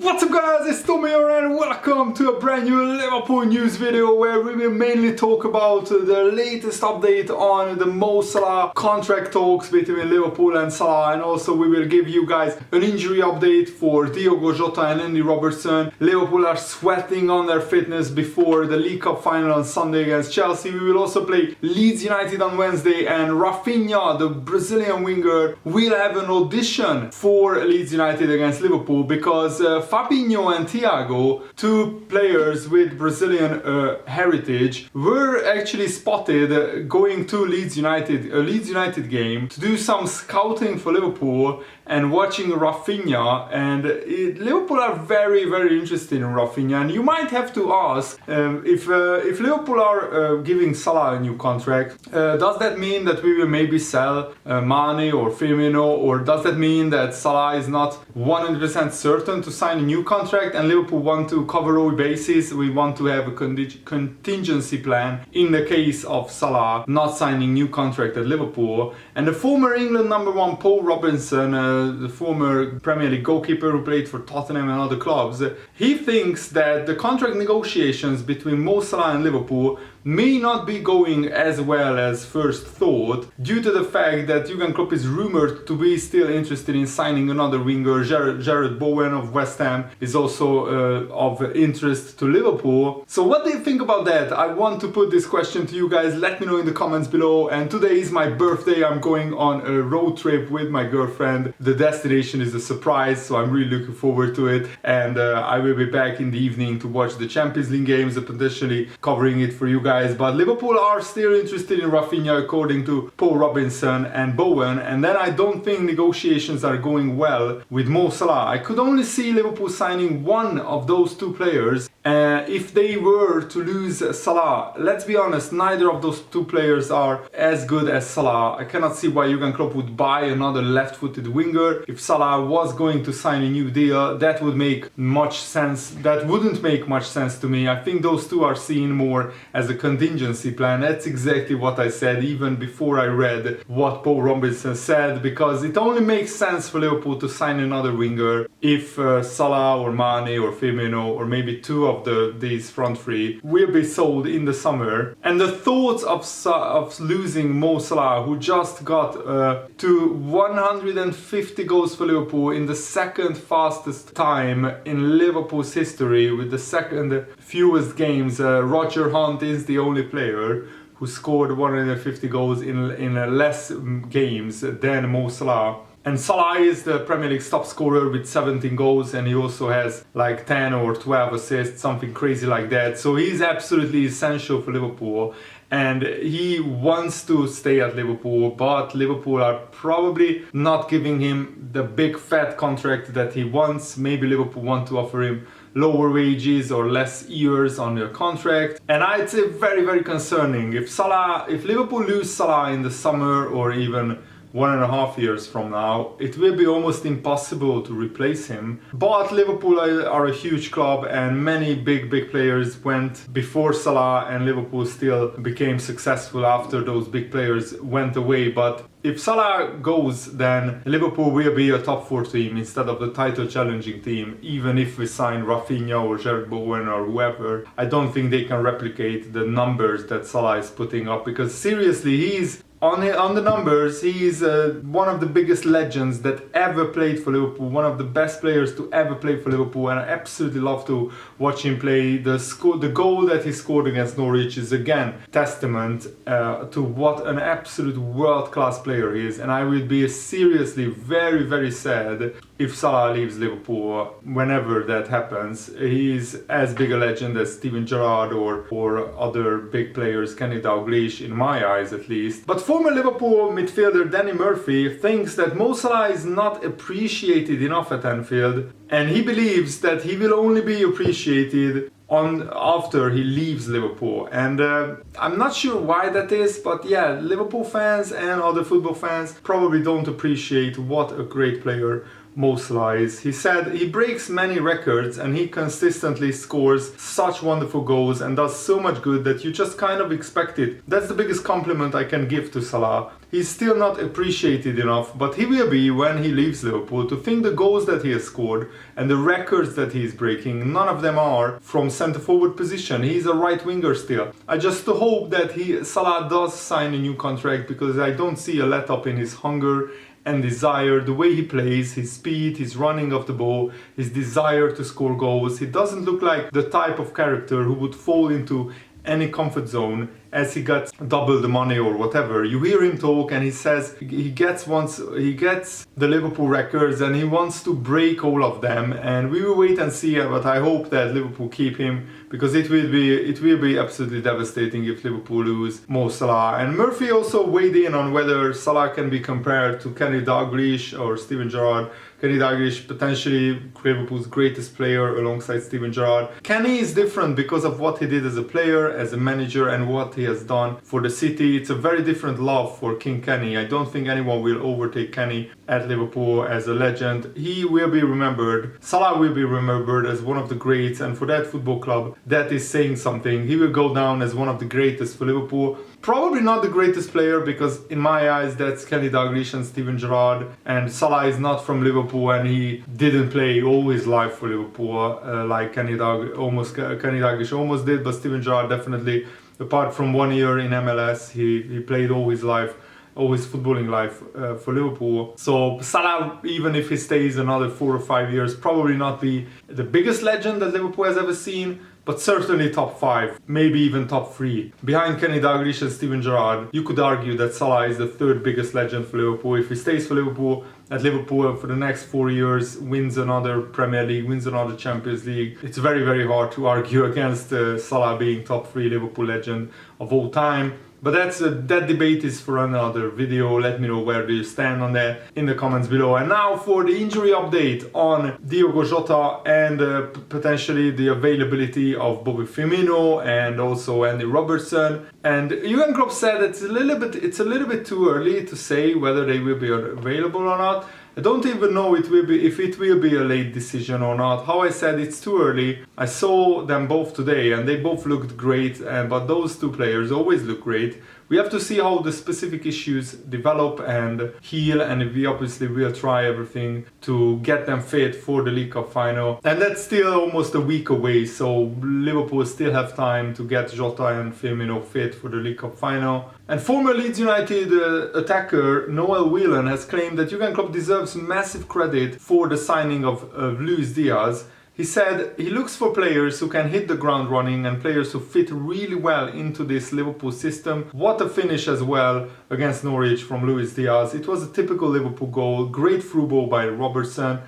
What's up guys, it's Tommy here and welcome to a brand new Liverpool news video where we will mainly talk about the latest update on the Mo Salah contract talks between Liverpool and Salah, and also we will give you guys an injury update for Diogo Jota and Andy Robertson. Liverpool are sweating on their fitness before the League Cup final on Sunday against Chelsea. We will also play Leeds United on Wednesday, and Rafinha, the Brazilian winger, will have an audition for Leeds United against Liverpool because Fabinho and Thiago, two players with Brazilian heritage, were actually spotted going to Leeds United, a Leeds United game, to do some scouting for Liverpool and watching Rafinha, and Liverpool are very interested in Rafinha. And you might have to ask if Liverpool are giving Salah a new contract, does that mean that we will maybe sell Mane or Firmino, or does that mean that Salah is not 100% certain to sign a new contract and Liverpool want to cover all bases? We want to have a contingency plan in the case of Salah not signing new contract at Liverpool. And the former England #1 Paul Robinson, the former Premier League goalkeeper who played for Tottenham and other clubs, he thinks that the contract negotiations between Mo Salah and Liverpool may not be going as well as first thought, due to the fact that Jurgen Klopp is rumored to be still interested in signing another winger. Jared Bowen of West Ham is also of interest to Liverpool. So what do you think about that? I want to put this question to you guys. Let me know in the comments below. And today is my birthday. I'm going on a road trip with my girlfriend. The destination is a surprise, so I'm really looking forward to it. And I will be back in the evening to watch the Champions League games and potentially covering it for you guys. But Liverpool are still interested in Rafinha, according to Paul Robinson and Bowen, and then I don't think negotiations are going well with Mo Salah. I could only see Liverpool signing one of those two players if they were to lose Salah. Let's be honest, neither of those two players are as good as Salah. I cannot see why Jurgen Klopp would buy another left-footed winger. If Salah was going to sign a new deal, that would make much sense. That wouldn't make much sense to me. I think those two are seen more as a contingency plan. That's exactly what I said even before I read what Paul Robinson said, because it only makes sense for Liverpool to sign another winger if Salah or Mane or Firmino or maybe two of these front three will be sold in the summer. And the thoughts of losing Mo Salah, who just got to 150 goals for Liverpool in the second fastest time in Liverpool's history, with the second fewest games. Roger Hunt is the only player who scored 150 goals in less games than Mo Salah. And Salah is the Premier League's top scorer with 17 goals, and he also has like 10 or 12 assists, something crazy like that. So he's absolutely essential for Liverpool, and he wants to stay at Liverpool, but Liverpool are probably not giving him the big fat contract that he wants. Maybe Liverpool want to offer him lower wages or less years on their contract, and I'd say very concerning. If Liverpool lose Salah in the summer or even 1.5 years from now, it will be almost impossible to replace him. But Liverpool are a huge club, and many big players went before Salah, and Liverpool still became successful after those big players went away. But if Salah goes, then Liverpool will be a top 4 team instead of the title challenging team. Even if we sign Rafinha or Jared Bowen or whoever, I don't think they can replicate the numbers that Salah is putting up, because seriously, he's on the numbers, he's one of the biggest legends that ever played for Liverpool, one of the best players to ever play for Liverpool, and I absolutely love to watch him play. The goal that he scored against Norwich is again testament to what an absolute world-class player he is, and I would be seriously very sad if Salah leaves Liverpool. Whenever that happens, he's as big a legend as Steven Gerrard or other big players, Kenny Dalglish, in my eyes at least. But former Liverpool midfielder Danny Murphy thinks that Mo Salah is not appreciated enough at Anfield, and he believes that he will only be appreciated after he leaves Liverpool. And I'm not sure why that is, but yeah, Liverpool fans and other football fans probably don't appreciate what a great player Mo Salah is. He said he breaks many records and he consistently scores such wonderful goals and does so much good that you just kind of expect it. That's the biggest compliment I can give to Salah. He's still not appreciated enough, but he will be when he leaves Liverpool. To think the goals that he has scored and the records that he's breaking, none of them are from centre-forward position. He's a right winger still. I just hope that Salah does sign a new contract, because I don't see a let-up in his hunger and desire, the way he plays, his speed, his running of the ball, his desire to score goals. He doesn't look like the type of character who would fall into any comfort zone as he gets double the money or whatever. You hear him talk and he says he gets the Liverpool records and he wants to break all of them, and we will wait and see. But I hope that Liverpool keep him, because it will be absolutely devastating if Liverpool lose Mo Salah. And Murphy also weighed in on whether Salah can be compared to Kenny Dalglish or Steven Gerrard. Kenny Dalglish, potentially Liverpool's greatest player alongside Steven Gerrard. Kenny is different because of what he did as a player, as a manager, and what he has done for the city. It's a very different love for King Kenny. I don't think anyone will overtake Kenny at Liverpool as a legend. He will be remembered. Salah will be remembered as one of the greats, and for that football club, that is saying something. He will go down as one of the greatest for Liverpool. Probably not the greatest player, because in my eyes that's Kenny Dalglish and Steven Gerrard, and Salah is not from Liverpool and he didn't play all his life for Liverpool like Kenny Dalglish almost did, but Steven Gerrard definitely, apart from 1 year in MLS, he played all his life, all his footballing life for Liverpool. So Salah, even if he stays another 4 or 5 years, probably not be the biggest legend that Liverpool has ever seen, but certainly top 5, maybe even top 3. Behind Kenny Dalglish and Steven Gerrard, you could argue that Salah is the 3rd biggest legend for Liverpool. If he stays for Liverpool, at Liverpool for the next 4 years, wins another Premier League, wins another Champions League, it's very, very hard to argue against Salah being top 3 Liverpool legend of all time. But that debate is for another video. Let me know where do you stand on that in the comments below. And now for the injury update on Diogo Jota and potentially the availability of Bobby Firmino and also Andy Robertson. And Jurgen Klopp said it's a little bit too early to say whether they will be available or not. I don't even know if it will be a late decision or not. How I said, it's too early. I saw them both today and they both looked great, but those two players always look great. We have to see how the specific issues develop and heal, and we obviously will try everything to get them fit for the League Cup final. And that's still almost a week away, so Liverpool still have time to get Jota and Firmino fit for the League Cup final. And former Leeds United attacker Noel Whelan has claimed that Jurgen Klopp deserves massive credit for the signing of Luis Diaz. He said he looks for players who can hit the ground running and players who fit really well into this Liverpool system. What a finish as well against Norwich from Luis Diaz. It was a typical Liverpool goal. Great through ball by Henderson,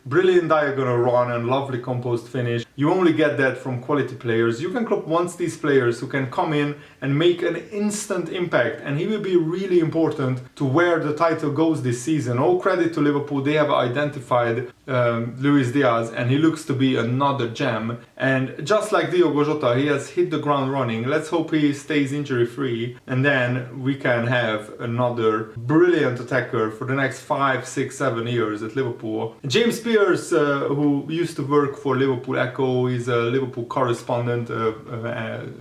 brilliant diagonal run and lovely composed finish. You only get that from quality players. Jurgen Klopp wants these players who can come in and make an instant impact, and he will be really important to where the title goes this season. All credit to Liverpool, they have identified Luis Diaz and he looks to be another gem. And just like Diogo Jota, he has hit the ground running. Let's hope he stays injury free, and then we can have another brilliant attacker for the next 5, 6, 7 years at Liverpool. James Pearce, who used to work for Liverpool Echo, is a Liverpool correspondent,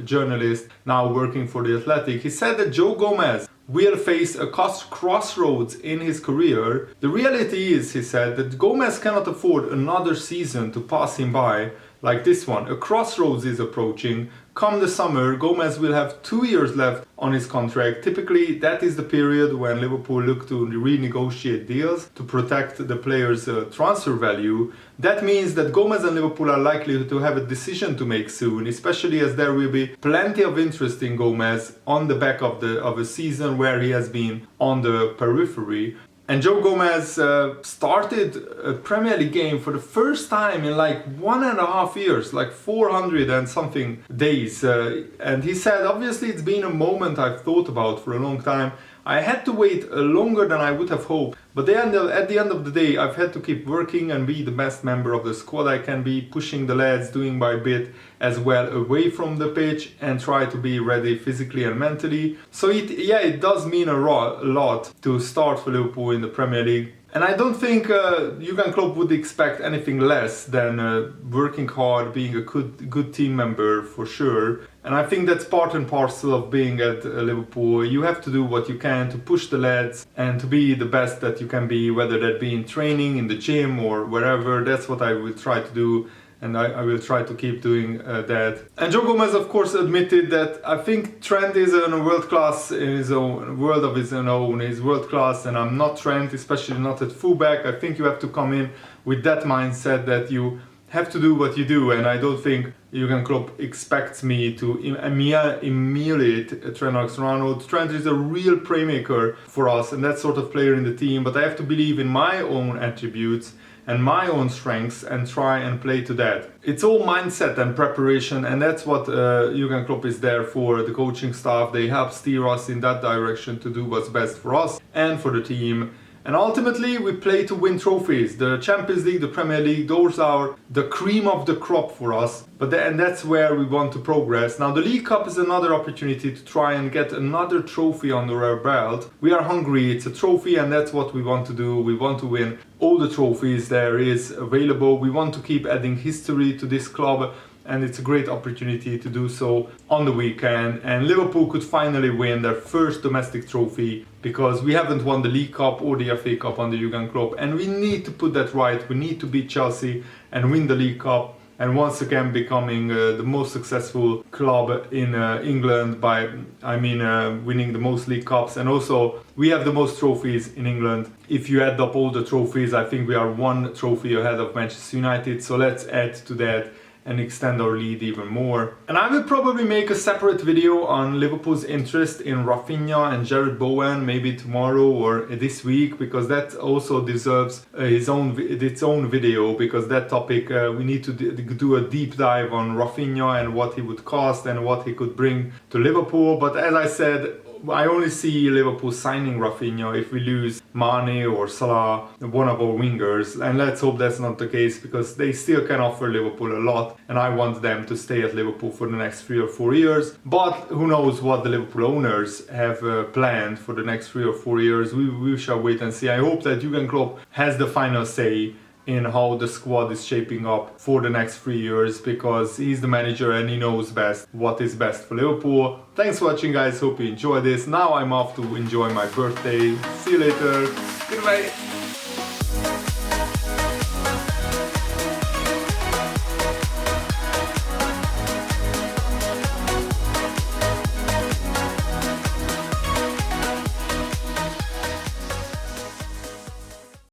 journalist, now working for The Athletic. He said that Joe Gomez will face a crossroads in his career. The reality is, he said, that Gomez cannot afford another season to pass him by like this one. A crossroads is approaching. Come the summer, Gomez will have 2 years left on his contract. Typically, that is the period when Liverpool look to renegotiate deals to protect the player's transfer value. That means that Gomez and Liverpool are likely to have a decision to make soon, especially as there will be plenty of interest in Gomez on the back of a season where he has been on the periphery. And Joe Gomez started a Premier League game for the first time in like 1.5 years, like 400 and something days. And he said, obviously it's been a moment I've thought about for a long time. I had to wait longer than I would have hoped, but at the end of the day, I've had to keep working and be the best member of the squad I can be, pushing the lads, doing my bit as well away from the pitch, and try to be ready physically and mentally. So it does mean a lot to start for Liverpool in the Premier League. And I don't think Jurgen Klopp would expect anything less than working hard, being a good team member for sure. And I think that's part and parcel of being at Liverpool. You have to do what you can to push the lads and to be the best that you can be, whether that be in training, in the gym or wherever. That's what I will try to do. And I will try to keep doing that. And Joe Gomez, of course, admitted that I think Trent is in a world class in his own world of his own. He's world class, and I'm not Trent, especially not at fullback. I think you have to come in with that mindset that you have to do what you do, and I don't think Jurgen Klopp expects me to emulate Trent Alexander-Arnold. Trent is a real playmaker for us, and that sort of player in the team. But I have to believe in my own attributes and my own strengths and try and play to that. It's all mindset and preparation, and that's what Jurgen Klopp is there for. The coaching staff, they help steer us in that direction to do what's best for us and for the team. And ultimately, we play to win trophies. The Champions League, the Premier League, those are the cream of the crop for us. And that's where we want to progress. Now, the League Cup is another opportunity to try and get another trophy under our belt. We are hungry. It's a trophy, and that's what we want to do. We want to win all the trophies there is available. We want to keep adding history to this club, and it's a great opportunity to do so on the weekend. And Liverpool could finally win their first domestic trophy, because we haven't won the League Cup or the FA Cup under Jurgen Klopp, and we need to put that right. We need to beat Chelsea and win the League Cup, and once again becoming the most successful club in England by, winning the most League Cups. And also we have the most trophies in England. If you add up all the trophies, I think we are one trophy ahead of Manchester United, so let's add to that and extend our lead even more. And I will probably make a separate video on Liverpool's interest in Rafinha and Jared Bowen, maybe tomorrow or this week, because that also deserves its own video, because that topic we need to do a deep dive on Rafinha and what he would cost and what he could bring to Liverpool. But as I said, I only see Liverpool signing Rafinha if we lose Mane or Salah, one of our wingers, and let's hope that's not the case, because they still can offer Liverpool a lot, and I want them to stay at Liverpool for the next 3 or 4 years. But who knows what the Liverpool owners have planned for the next 3 or 4 years. We shall wait and see. I hope that Jurgen Klopp has the final say in how the squad is shaping up for the next 3 years, because he's the manager and he knows best what is best for Liverpool. Thanks for watching, guys. Hope you enjoyed this. Now I'm off to enjoy my birthday. See you later. Goodbye.